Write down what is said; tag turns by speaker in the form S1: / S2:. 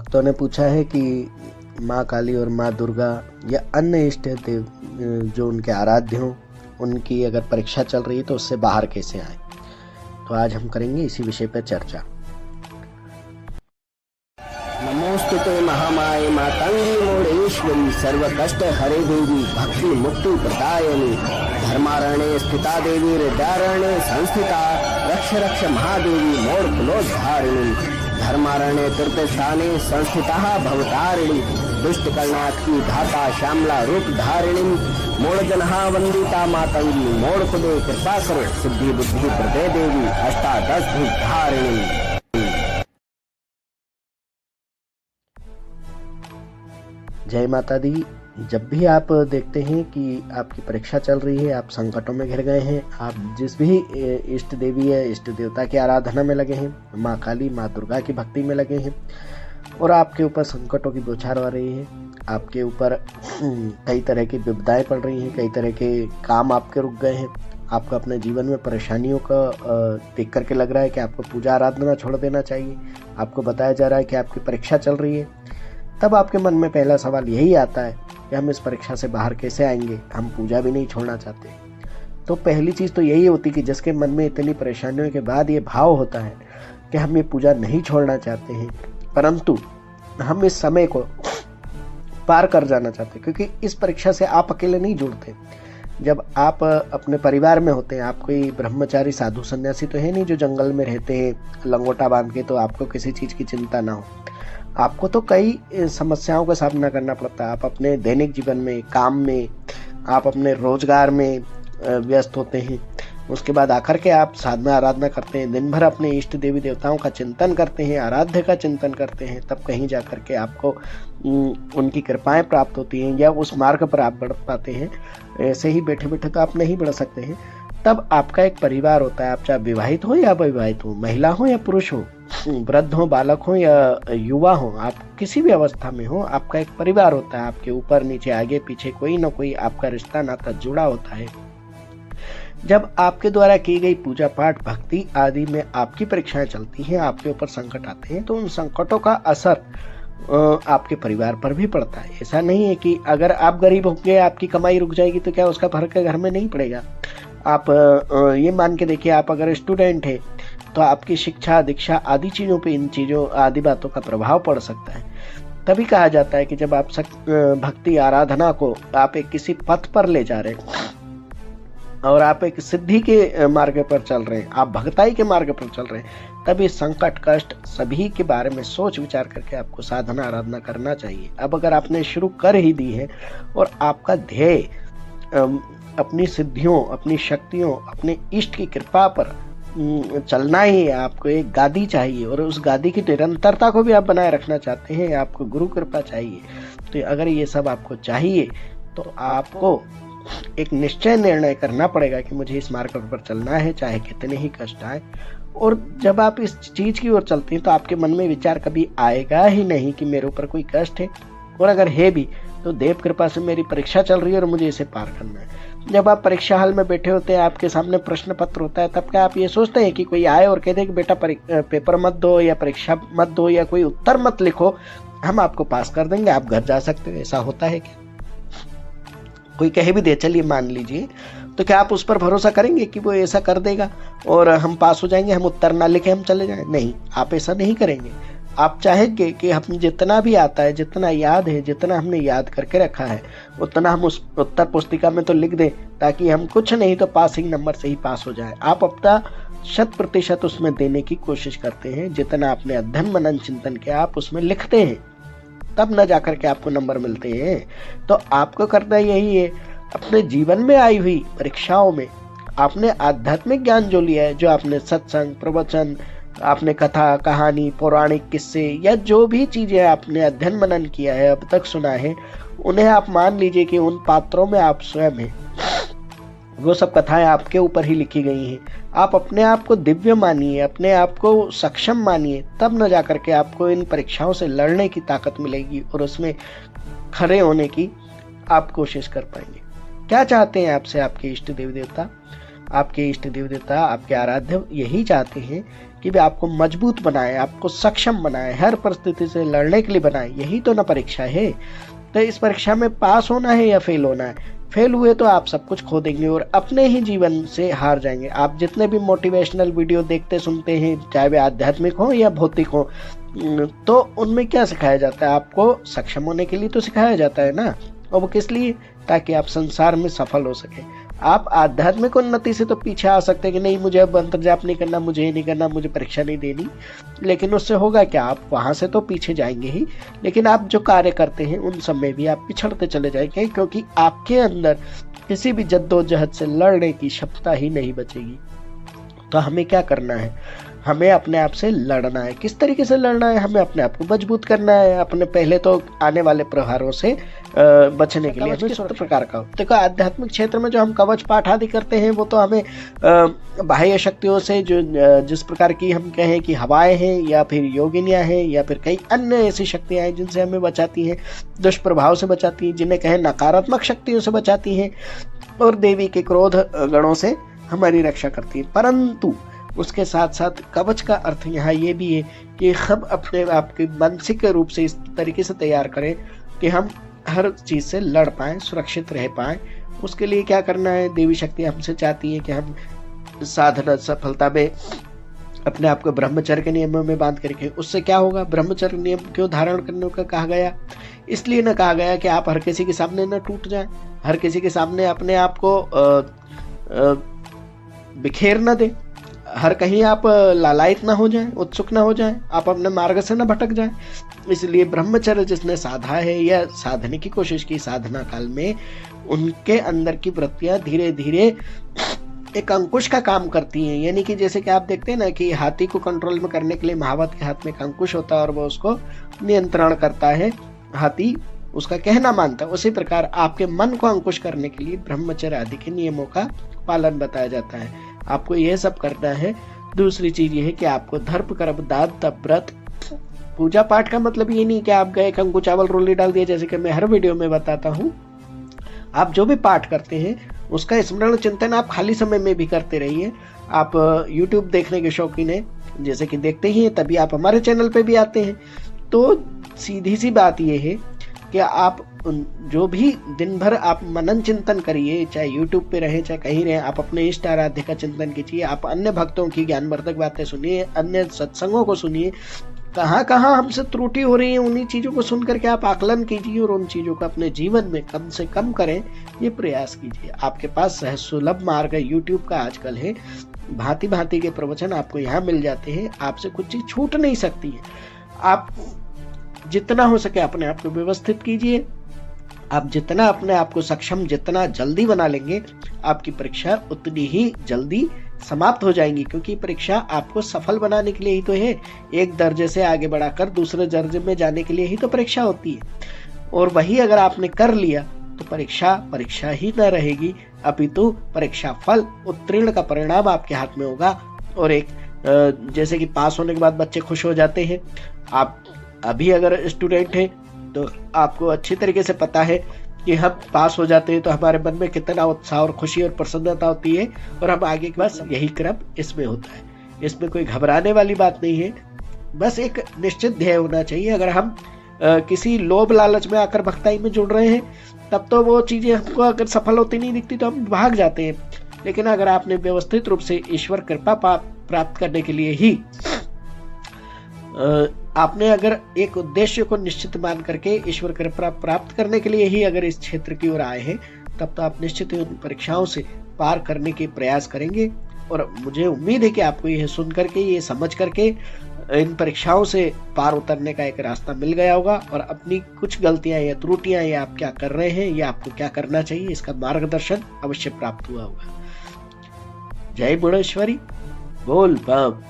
S1: भक्तों ने पूछा है कि माँ काली और माँ दुर्गा या अन्य इष्ट देव जो उनके आराध्य हों, उनकी अगर परीक्षा चल रही है तो उससे बाहर कैसे आए। तो आज हम करेंगे इसी विषय पर चर्चा।
S2: नमोस्तुते महामाये मातंगी मोड़ेश्वरी सर्व कष्ट हरे देवी भक्ति मुक्ति प्रदायिनी धर्मारण्ये स्थिता देवी हृदयारण्ये संस्थिता रक्ष रक्ष महादेवी मोड़ कुलोद्धारिणी धर्मारण्ये तीर्थस्थाने संस्थिता भवतारिणी दुष्ट कर्णाटकी धाता श्यामला रूप धारिणी मोड़ जनहा वंदिता मातंगी मोड़ कुदे कृपा करो सिद्धि बुद्धि प्रदे देवी अष्टादश भुज धारिणी।
S1: जय माता दी। जब भी आप देखते हैं कि आपकी परीक्षा चल रही है, आप संकटों में घिर गए हैं, आप जिस भी इष्ट देवी या इष्ट देवता की आराधना में लगे हैं, माँ काली माँ दुर्गा की भक्ति में लगे हैं और आपके ऊपर संकटों की बौछार आ रही है, आपके ऊपर कई तरह की विपदाएं पड़ रही हैं, कई तरह के काम आपके रुक गए हैं, आपको अपने जीवन में परेशानियों का देख करके लग रहा है कि आपको पूजा आराधना छोड़ देना चाहिए, आपको बताया जा रहा है कि आपकी परीक्षा चल रही है, तब आपके मन में पहला सवाल यही आता है कि हम इस परीक्षा से बाहर कैसे आएंगे, हम पूजा भी नहीं छोड़ना चाहते। तो पहली चीज़ तो यही होती कि जिसके मन में इतनी परेशानियों के बाद ये भाव होता है कि हम ये पूजा नहीं छोड़ना चाहते हैं, परंतु हम इस समय को पार कर जाना चाहते हैं, क्योंकि इस परीक्षा से आप अकेले नहीं जुड़ते। जब आप अपने परिवार में होते हैं, आप कोई ब्रह्मचारी साधु सन्यासी तो है नहीं जो जंगल में रहते हैं लंगोटा बांध के, तो आपको किसी चीज़ की चिंता ना हो। आपको तो कई समस्याओं का सामना करना पड़ता है। आप अपने दैनिक जीवन में, काम में, आप अपने रोजगार में व्यस्त होते हैं, उसके बाद आकर के आप साधना आराधना करते हैं, दिन भर अपने इष्ट देवी देवताओं का चिंतन करते हैं, आराध्य का चिंतन करते हैं, तब कहीं जा कर के आपको उनकी कृपाएं प्राप्त होती हैं या उस मार्ग पर आप बढ़ पाते हैं। ऐसे ही बैठे बैठे तो आप नहीं बढ़ सकते हैं। तब आपका एक परिवार होता है, आप चाहे विवाहित हो या अविवाहित हो, महिला हो या पुरुष हो, वृद्ध हो, बालक हो या युवा हो, आप किसी भी अवस्था में हो, आपका एक परिवार होता है। आपके ऊपर नीचे आगे पीछे कोई ना कोई आपका रिश्ता नाता जुड़ा होता है। जब आपके द्वारा की गई पूजा पाठ भक्ति आदि में आपकी परीक्षाएं चलती हैं, आपके ऊपर संकट आते हैं, तो उन संकटों का असर आपके परिवार पर भी पड़ता है। ऐसा नहीं है कि अगर आप गरीब हो गए, आपकी कमाई रुक जाएगी तो क्या उसका फर्क घर में नहीं पड़ेगा। आप ये मान के देखिए, आप अगर स्टूडेंट है तो आपकी शिक्षा दीक्षा आदि चीज़ों पे, इन चीज़ों आदि बातों का प्रभाव पड़ सकता है। तभी कहा जाता है कि जब आप भक्ति आराधना को आप एक किसी पथ पर ले जा रहे हैं और आप एक सिद्धि के मार्ग पर चल रहे हैं, आप भक्ताई के मार्ग पर चल रहे हैं, तभी संकट कष्ट सभी के बारे में सोच विचार करके आपको साधना आराधना करना चाहिए। अब अगर आपने शुरू कर ही दी है और आपका ध्येय अपनी सिद्धियों, अपनी शक्तियों, अपने इष्ट की कृपा पर चलना ही है, आपको एक गादी चाहिए और उस गादी की निरंतरता को भी आप बनाए रखना चाहते हैं, आपको गुरु कृपा चाहिए। तो अगर ये सब आपको चाहिए तो आपको एक निश्चय निर्णय करना पड़ेगा कि मुझे इस मार्ग पर चलना है, चाहे कितने ही कष्ट आए। और जब आप इस चीज की ओर चलते हैं तो आपके मन में विचार कभी आएगा ही नहीं कि मेरे ऊपर कोई कष्ट है, और अगर है भी तो देव कृपा से मेरी परीक्षा चल रही है और मुझे इसे पार करना है। जब आप परीक्षा हाल में बैठे होते हैं, आपके सामने प्रश्न पत्र होता है, तब क्या आप ये सोचते हैं कि कोई आए और कह दे कि बेटा पेपर मत दो या परीक्षा मत दो या कोई उत्तर मत लिखो, हम आपको पास कर देंगे, आप घर जा सकते हो? ऐसा होता है क्या? कोई कह भी दे, चलिए मान लीजिए, तो क्या आप उस पर भरोसा करेंगे कि वो ऐसा कर देगा और हम पास हो जाएंगे, हम उत्तर ना लिखे हम चले जाएं? नहीं, आप ऐसा नहीं करेंगे। आप चाहेंगे कि हम जितना भी आता है, जितना याद है, जितना हमने याद करके रखा है, उतना हम उस उत्तर पुस्तिका में तो लिख दें, ताकि हम कुछ नहीं तो पासिंग नंबर से ही पास हो जाए। आप अपना 100% उसमें देने की कोशिश करते हैं, जितना आपने अध्ययन मनन चिंतन किया आप उसमें लिखते हैं, तब न जाकर के आपको नंबर मिलते हैं। तो आपको करना यही है, अपने जीवन में आई हुई परीक्षाओं में आपने आध्यात्मिक ज्ञान जो लिया है, जो आपने सत्संग, प्रवचन, आपने कथा कहानी, पौराणिक किस्से या जो भी चीजें आपने अध्ययन मनन किया है, अब तक सुना है, उन्हें आप मान लीजिए कि उन पात्रों में आप स्वयं हैं। वो सब कथाएं आपके ऊपर ही लिखी गई हैं। आप अपने आप को दिव्य मानिए, अपने आप को सक्षम मानिए, तब न जाकर के आपको इन परीक्षाओं से लड़ने की ताकत मिलेगी और उसमें खड़े होने की आप कोशिश कर पाएंगे। क्या चाहते हैं आपसे आपके इष्ट देवी देवता? आपके इष्ट देवी देवता, आपके आराध्य यही चाहते हैं कि भी आपको मजबूत बनाए, आपको सक्षम बनाए, हर परिस्थिति से लड़ने के लिए बनाए। यही तो ना परीक्षा है। तो इस परीक्षा में पास होना है या फेल होना है। फेल हुए तो आप सब कुछ खो देंगे और अपने ही जीवन से हार जाएंगे। आप जितने भी मोटिवेशनल वीडियो देखते सुनते हैं, चाहे वे आध्यात्मिक हो या भौतिक हो, तो उनमें क्या सिखाया जाता है? आपको सक्षम होने के लिए तो सिखाया जाता है ना। और वो किस लिए? ताकि आप संसार में सफल हो सके। आप आध्यात्मिक उन्नति से तो पीछे आ सकते हैं कि नहीं, मुझे अब मंत्र जाप नहीं करना, मुझे ये नहीं करना, मुझे परीक्षा नहीं देनी, लेकिन उससे होगा क्या? आप वहां से तो पीछे जाएंगे ही, लेकिन आप जो कार्य करते हैं उन सब में भी आप पिछड़ते चले जाएंगे, क्योंकि आपके अंदर किसी भी जद्दोजहद से लड़ने की क्षमता ही नहीं बचेगी। तो हमें क्या करना है? हमें अपने आप से लड़ना है। किस तरीके से लड़ना है? हमें अपने आप को मजबूत करना है, अपने पहले तो आने वाले प्रहारों से बचने के लिए हमें किस प्रकार का। देखो, आध्यात्मिक क्षेत्र में जो हम कवच पाठ आदि करते हैं वो तो हमें बाह्य शक्तियों से, जो जिस प्रकार की हम कहें कि हवाएं हैं या फिर योगिनियां हैं या फिर कई अन्य ऐसी शक्तियां हैं जिनसे हमें बचाती हैं, दुष्प्रभाव से बचाती हैं, जिन्हें कहें नकारात्मक शक्तियों से बचाती हैं, और देवी के क्रोध गणों से हमारी रक्षा करती है। परंतु उसके साथ साथ कवच का अर्थ यहाँ ये भी है कि हम अपने आप के मानसिक रूप से इस तरीके से तैयार करें कि हम हर चीज से लड़ पाएं, सुरक्षित रह पाएं। उसके लिए क्या करना है? देवी शक्ति हमसे चाहती है कि हम साधना सफलता में अपने आप को ब्रह्मचर्य के नियमों में बांध के रखें। उससे क्या होगा? ब्रह्मचर्य नियम क्यों धारण करने का कहा गया? इसलिए न कहा गया कि आप हर किसी के सामने न टूट जाएं, हर किसी के सामने अपने आप को बिखेर न दें, हर कहीं आप लालायित ना हो जाएं, उत्सुक ना हो जाएं, आप अपने मार्ग से न भटक जाएं। इसलिए ब्रह्मचर्य जिसने साधा है या साधने की कोशिश की साधना काल में, उनके अंदर की वृत्तियां धीरे धीरे एक अंकुश का काम करती हैं। यानी कि जैसे कि आप देखते हैं ना कि हाथी को कंट्रोल में करने के लिए महावत के हाथ में एक अंकुश होता है और वो उसको नियंत्रण करता है, हाथी उसका कहना मानता है। उसी प्रकार आपके मन को अंकुश करने के लिए ब्रह्मचर्य आदि के नियमों का पालन बताया जाता है। आपको यह सब करना है। दूसरी चीज ये है कि आपको धर्म कर्म दान तप व्रत। पूजा पाठ का मतलब ये नहीं कि आप गए कंकु चावल रोली डाल दिया, जैसे कि मैं हर वीडियो में बताता हूँ। आप जो भी पाठ करते हैं उसका स्मरण चिंतन आप खाली समय में भी करते रहिए। आप YouTube देखने के शौकीन हैं, जैसे कि देखते ही हैं, तभी आप हमारे चैनल पे भी आते हैं। तो सीधी सी बात यह है कि आप जो भी दिन भर आप मनन चिंतन करिए, चाहे YouTube पे रहे चाहे कहीं रहे, आप अपने इष्ट आराध्य का चिंतन कीजिए। आप अन्य भक्तों की ज्ञानवर्धक बातें सुनिए, अन्य सत्संगों को सुनिए, कहाँ कहाँ हमसे त्रुटि हो रही है उन्हीं चीजों को सुन करके आप आकलन कीजिए और उन चीजों को अपने जीवन में कम से कम करें, ये प्रयास कीजिए। आपके पास सहज सुलभ मार्ग YouTube का आजकल है, भांति भांति के प्रवचन आपको यहाँ मिल जाते हैं, आपसे कुछ चीज छूट नहीं सकती है। आप जितना हो सके अपने आप को व्यवस्थित कीजिए। आप जितना अपने आप को सक्षम जितना जल्दी बना लेंगे, आपकी परीक्षा उतनी ही जल्दी समाप्त हो जाएंगी, क्योंकि परीक्षा आपको सफल बनाने के लिए ही तो है। एक दर्जे से आगे बढ़ाकर दूसरे दर्जे में जाने के लिए ही तो परीक्षा होती है। और वही अगर आपने कर लिया तो परीक्षा ही न रहेगी, अपितु परीक्षा फल उत्तीर्ण का परिणाम आपके हाथ में होगा। और एक जैसे कि पास होने के बाद बच्चे खुश हो जाते हैं, आप अभी अगर स्टूडेंट हैं तो आपको अच्छी तरीके से पता है कि हम पास हो जाते हैं तो हमारे मन में कितना उत्साह और खुशी और प्रसन्नता होती है, और हम आगे बस यही क्रम इसमें होता है। इसमें कोई घबराने वाली बात नहीं है, बस एक निश्चित ध्येय होना चाहिए। अगर हम किसी लोभ लालच में आकर भक्ताई में जुड़ रहे हैं, तब तो वो चीजें हमको अगर सफल होती नहीं दिखती तो हम भाग जाते हैं। लेकिन अगर आपने व्यवस्थित रूप से ईश्वर कृपा प्राप्त करने के लिए ही आपने अगर एक उद्देश्य को निश्चित मान करके ईश्वर कृपा प्राप्त करने के लिए ही अगर इस क्षेत्र की ओर आए हैं, तब तो आप निश्चित ही उन परीक्षाओं से पार करने के प्रयास करेंगे। और मुझे उम्मीद है कि आपको यह सुन करके, ये समझ करके इन परीक्षाओं से पार उतरने का एक रास्ता मिल गया होगा, और अपनी कुछ गलतियां या त्रुटियां या आप क्या कर रहे हैं या आपको क्या करना चाहिए, इसका मार्गदर्शन अवश्य प्राप्त हुआ होगा। जय बुणेश्वरी, बोल बम।